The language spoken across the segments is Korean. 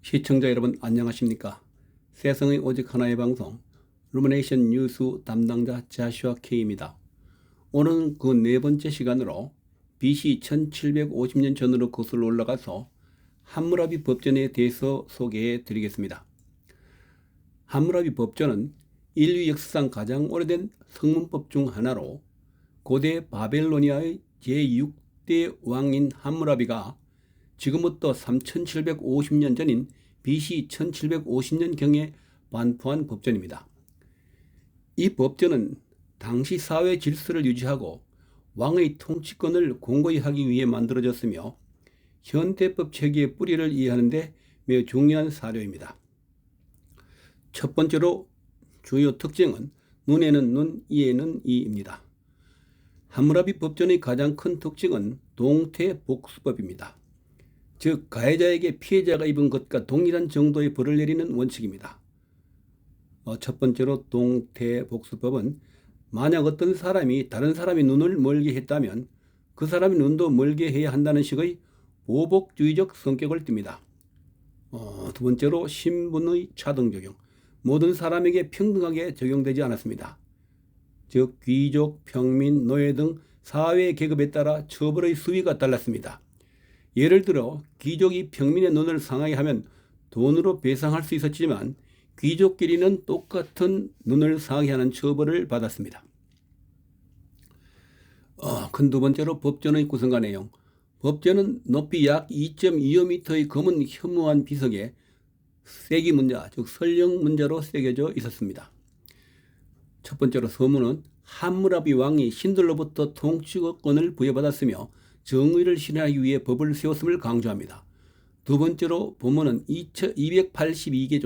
시청자 여러분 안녕하십니까? 세상의 오직 하나의 방송 루미네이션 뉴스 담당자 자슈아 K입니다. 오늘은 그 네 번째 시간으로 BC 1750년 전으로 거슬러 올라가서 함무라비 법전에 대해서 소개해 드리겠습니다. 함무라비 법전은 인류 역사상 가장 오래된 성문법 중 하나로 고대 바벨로니아의 제6대 왕인 함무라비가 지금부터 3750년 전인 BC 1750년경에 반포한 법전입니다. 이 법전은 당시 사회 질서를 유지하고 왕의 통치권을 공고히 하기 위해 만들어졌으며 현대법 체계의 뿌리를 이해하는 데 매우 중요한 사료입니다. 첫 번째로 주요 특징은 눈에는 눈, 이에는 이입니다. 함무라비 법전의 가장 큰 특징은 동태복수법입니다. 즉 가해자에게 피해자가 입은 것과 동일한 정도의 벌을 내리는 원칙입니다. 첫 번째로 동태복수법은 만약 어떤 사람이 다른 사람의 눈을 멀게 했다면 그 사람의 눈도 멀게 해야 한다는 식의 보복주의적 성격을 띱니다. 두 번째로 신분의 차등 적용. 모든 사람에게 평등하게 적용되지 않았습니다. 즉 귀족, 평민, 노예 등 사회 계급에 따라 처벌의 수위가 달랐습니다. 예를 들어 귀족이 평민의 눈을 상하게 하면 돈으로 배상할 수 있었지만 귀족끼리는 똑같은 눈을 상하게 하는 처벌을 받았습니다. 큰 두 번째로 법전의 구성과 내용. 법전은 높이 약 2.25m의 검은 현무암 비석에 새기 문자, 즉 설령 문자로 새겨져 있었습니다. 첫 번째로 서문은 함무라비 왕이 신들로부터 통치권을 부여받았으며 정의를 실현하기 위해 법을 세웠음을 강조합니다. 두 번째로 본문은 282개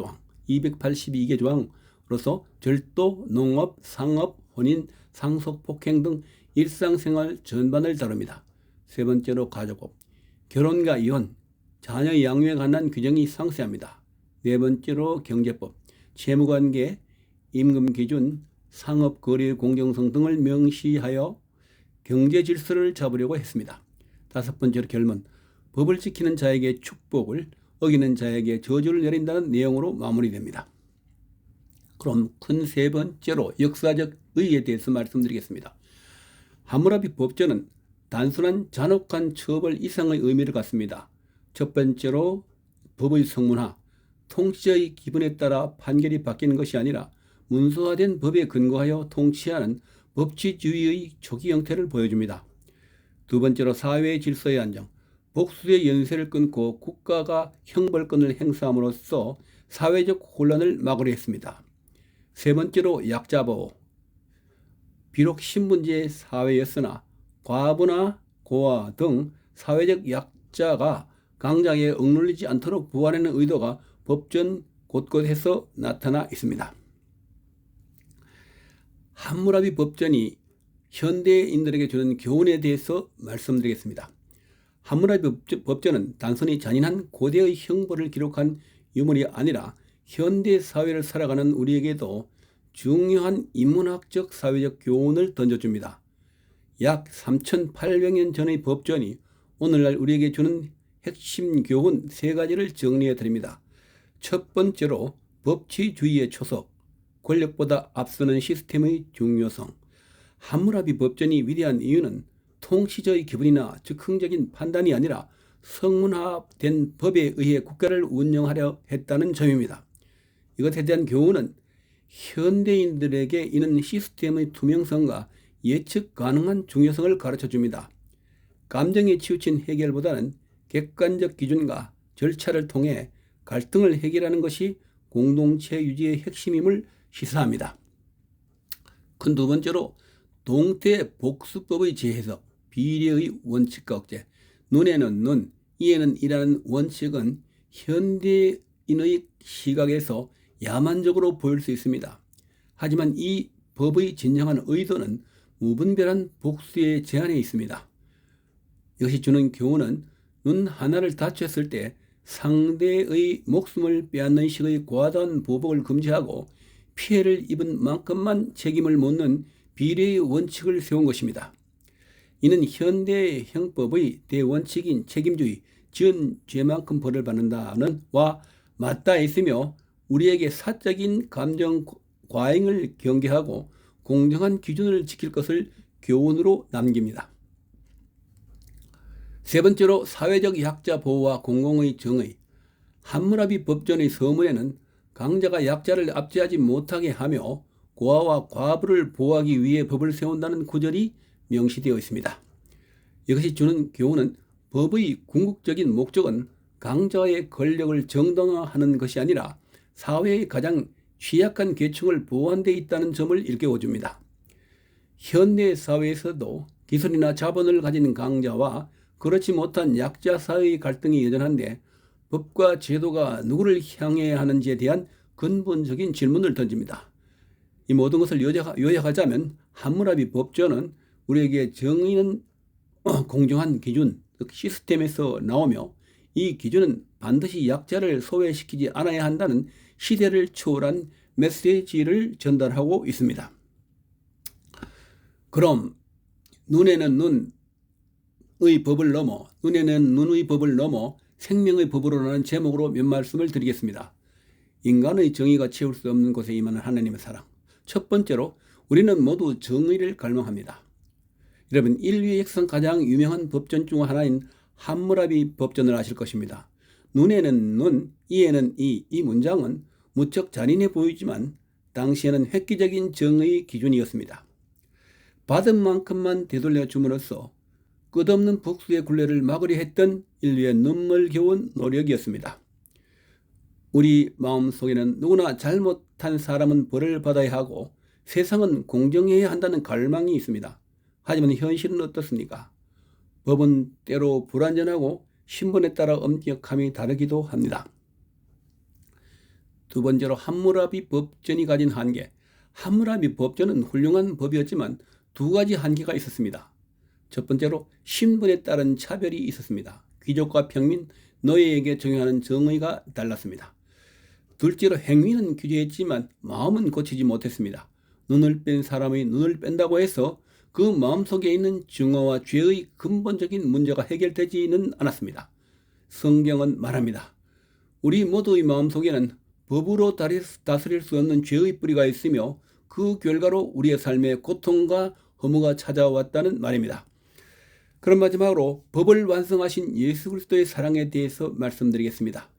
조항으로서 절도, 농업, 상업, 혼인, 상속, 폭행 등 일상생활 전반을 다룹니다. 세 번째로 가족법, 결혼과 이혼, 자녀 양육에 관한 규정이 상세합니다. 네 번째로 경제법, 채무관계, 임금기준, 상업거래의 공정성 등을 명시하여 경제 질서를 잡으려고 했습니다. 다섯 번째로 결문, 법을 지키는 자에게 축복을, 어기는 자에게 저주를 내린다는 내용으로 마무리됩니다. 그럼 큰 세 번째로 역사적 의의에 대해서 말씀드리겠습니다. 함무라비 법전은 단순한 잔혹한 처벌 이상의 의미를 갖습니다. 첫 번째로 법의 성문화, 통치자의 기분에 따라 판결이 바뀌는 것이 아니라 문서화된 법에 근거하여 통치하는 법치주의의 초기 형태를 보여줍니다. 두 번째로 사회의 질서의 안정, 복수의 연쇄를 끊고 국가가 형벌권을 행사함으로써 사회적 혼란을 막으려 했습니다. 세 번째로 약자 보호, 비록 신분제 사회였으나 과부나 고아 등 사회적 약자가 강자에 억눌리지 않도록 보호하려는 의도가 법전 곳곳에서 나타나 있습니다. 함무라비 법전이 현대인들에게 주는 교훈에 대해서 말씀드리겠습니다. 함무라비 법전은 단순히 잔인한 고대의 형벌을 기록한 유물이 아니라 현대 사회를 살아가는 우리에게도 중요한 인문학적 사회적 교훈을 던져줍니다. 약 3,800년 전의 법전이 오늘날 우리에게 주는 핵심 교훈 세 가지를 정리해 드립니다. 첫 번째로 법치주의의 초석, 권력보다 앞서는 시스템의 중요성. 함무라비 법전이 위대한 이유는 통치자의 기분이나 즉흥적인 판단이 아니라 성문화된 법에 의해 국가를 운영하려 했다는 점입니다. 이것에 대한 교훈은 현대인들에게 이는 시스템의 투명성과 예측 가능한 중요성을 가르쳐줍니다. 감정에 치우친 해결보다는 객관적 기준과 절차를 통해 갈등을 해결하는 것이 공동체 유지의 핵심임을 시사합니다. 큰 두 번째로 동태복수법의 재해석, 비례의 원칙과 억제, 눈에는 눈, 이에는 이라는 원칙은 현대인의 시각에서 야만적으로 보일 수 있습니다. 하지만 이 법의 진정한 의도는 무분별한 복수의 제한에 있습니다. 이것이 주는 교훈은 눈 하나를 다쳤을 때 상대의 목숨을 빼앗는 식의 과다한 보복을 금지하고 피해를 입은 만큼만 책임을 묻는 비례의 원칙을 세운 것입니다. 이는 현대 형법의 대원칙인 책임주의, 지은 죄만큼 벌을 받는다는 와 맞닿아 있으며 우리에게 사적인 감정 과잉을 경계하고 공정한 기준을 지킬 것을 교훈으로 남깁니다. 세 번째로 사회적 약자 보호와 공공의 정의. 함무라비 법전의 서문에는 강자가 약자를 압제하지 못하게 하며 고아와 과부를 보호하기 위해 법을 세운다는 구절이 명시되어 있습니다. 이것이 주는 교훈은 법의 궁극적인 목적은 강자의 권력을 정당화하는 것이 아니라 사회의 가장 취약한 계층을 보호하는 데 있다는 점을 일깨워줍니다. 현대 사회에서도 기술이나 자본을 가진 강자와 그렇지 못한 약자 사이의 갈등이 여전한데 법과 제도가 누구를 향해야 하는지에 대한 근본적인 질문을 던집니다. 이 모든 것을 요약하자면 함무라비 법전은 우리에게 정의는 공정한 기준, 즉 시스템에서 나오며 이 기준은 반드시 약자를 소외시키지 않아야 한다는 시대를 초월한 메시지를 전달하고 있습니다. 그럼 눈에는 눈의 법을 넘어 생명의 법으로라는 제목으로 몇 말씀을 드리겠습니다. 인간의 정의가 채울 수 없는 곳에 임하는 하나님의 사랑. 첫 번째로 우리는 모두 정의를 갈망합니다. 여러분, 인류의 역사상 가장 유명한 법전 중 하나인 함무라비 법전을 아실 것입니다. 눈에는 눈, 이에는 이 문장은 무척 잔인해 보이지만 당시에는 획기적인 정의의 기준이었습니다. 받은 만큼만 되돌려 줌으로써 끝없는 복수의 굴레를 막으려 했던 인류의 눈물겨운 노력이었습니다. 우리 마음속에는 누구나 잘못한 사람은 벌을 받아야 하고 세상은 공정해야 한다는 갈망이 있습니다. 하지만 현실은 어떻습니까? 법은 때로 불완전하고 신분에 따라 엄격함이 다르기도 합니다. 두 번째로 함무라비 법전이 가진 한계. 함무라비 법전은 훌륭한 법이었지만 두 가지 한계가 있었습니다. 첫 번째로 신분에 따른 차별이 있었습니다. 귀족과 평민, 노예에게 적용하는 정의가 달랐습니다. 둘째로 행위는 규제했지만 마음은 고치지 못했습니다. 눈을 뺀 사람의 눈을 뺀다고 해서 그 마음속에 있는 증오와 죄의 근본적인 문제가 해결되지는 않았습니다. 성경은 말합니다. 우리 모두의 마음속에는 법으로 다스릴 수 없는 죄의 뿌리가 있으며 그 결과로 우리의 삶에 고통과 허무가 찾아왔다는 말입니다. 그럼 마지막으로 법을 완성하신 예수 그리스도의 사랑에 대해서 말씀드리겠습니다.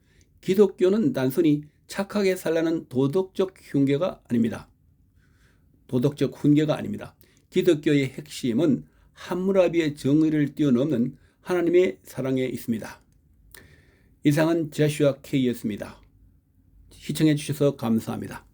기독교는 단순히 착하게 살라는 도덕적 훈계가 아닙니다. 기독교의 핵심은 함무라비의 정의를 뛰어넘는 하나님의 사랑에 있습니다. 이상은 제슈아 K였습니다. 시청해 주셔서 감사합니다.